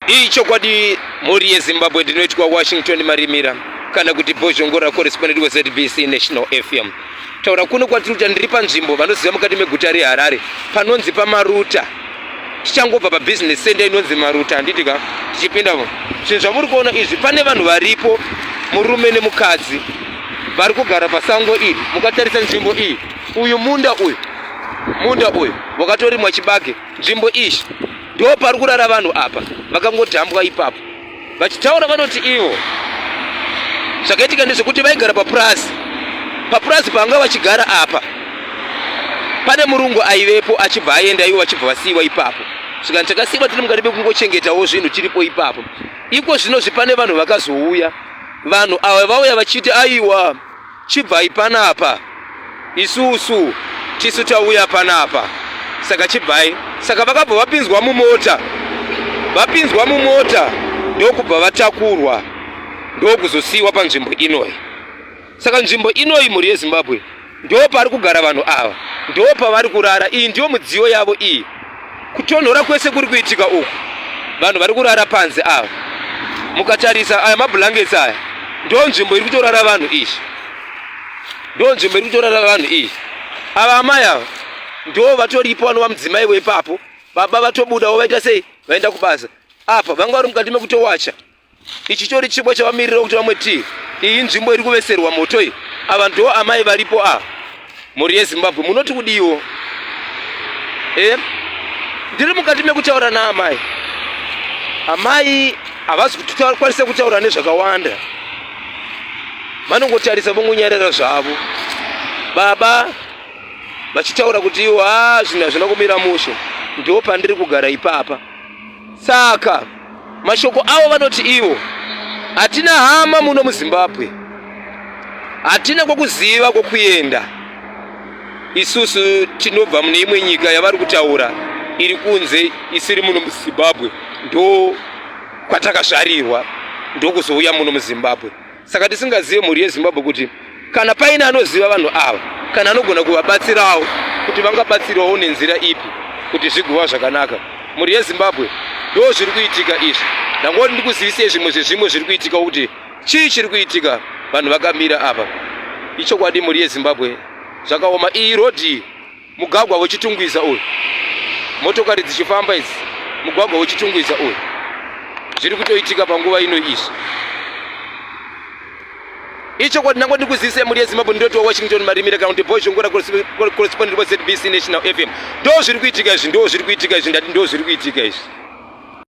Icho kwadi muri yeZimbabwe ndinoitwa Washington Marimira kana kuti Bhozhongora correspondent wa ZBC National FM. Taura kuno kwatiri ndiri panzvimbo vanoziva mukati meguta reHarare panonzi paMaruta. Tichangobva pabusiness center inonzi Maruta handitika tichipindamo. Zvinhu zvamuri kuona izvi pane vanhu varipo murume nemukadzi vari kugara pasango iri. Mukatarisa nzvimbo iyi uyu munda uyu wakatorimwa chibage. Nzvimbo iyi ndo pari kurara vanhu apa vakangodhambwa ipapo vachitaura vanoti ivo zvakaitika ndezvekuti vaigara papurazi panga vachigara apa pane murungu aivepo achibva aenda ivo vachibva vasiiwa ipapo. Saka takasiiwa tiri mukati mekungochengetawo zvinhu tiripo ipapo. Iko zvino zvipane vanhu vakazouya. Vanhu ava vauya vachiti aiwa chibvai panapa isusu tisu tauya panapa. Saka chibvai saka vakabva vapinzwa mumota ndokubva vatakurwa ndokuzosiiwa panzvimbo inoyi. Saka nzvimbo inoyi muri yeZimbabwe ndo pari kugara vanhu ava, ndo pavari kurara. Iyi ndiyo mudziyo yavo iyi. Kutonhora kwese kuri kuitika uku vanhu vari kurara panze ava. Mukatarisa aya mablankets aya ndo nzvimbo iri kutorara vanhu iyi. Ava amai ava ndo vatoripo vanova mudzimai wepapo. Baba vatobudawo vaita sei vaenda kubasa. Apa vanga vari mukati mekutowacha. Ichi chori chibo chavamirira kuti vamwe tii. Iyi nzvimbo iri kuveserwa moto iyi. Ava ndo amai varipo ava muri yeZimbabwe. Munoti kudiwo? Ndiri mukati mekutaura naamai. Amai havasi kukwanisa kutaura nezvakawanda. Vanongotarisa vongunyarara zvavo. Baba vachitaura kuti iwo zvinhu hazvina kumira mushe. Ndo pandiri kugara ipapa. Saka mashoko avo vanoti ivo hatina hama muno muZimbabwe, hatina kwokuziva kwokuenda. Isusu tinobva mune imwe nyika yavari kutaura iri kunze isiri muno muZimbabwe. Ndo kwatakazvarirwa ndokuzouya muno muZimbabwe. Saka tisingazive muri yeZimbabwe kuti kana paine anoziva vanhu ava kana anogona kuvabatsirawo kuti vangabatsirawo nenzira ipi kuti zvigova zvakanaka. Muri yeZimbabwe ndo zviri kuitika izvi. Ndangoti ndikuzivisei zvimwe zvezvimwe zviri kuitika kuti chii chiri kuitika vanhu vakamira apa. Icho kwadi muri yeZimbabwe zvakaoma. Iyi rodhi mugwagwa wechitungwiza uyu, motokari dzichifamba idzi mugwagwa wechitungwiza uyu zviri kutoitika panguva ino izvi. Icho kwadi ndangoti ndikuzivisei muri yeZimbabwe ndoti Washington Marimira kana kuti Bhozhongora correspondent wa ZBC National FM. Ndo zviri kuitika izvi, ndati ndo zviri kuitika izvi.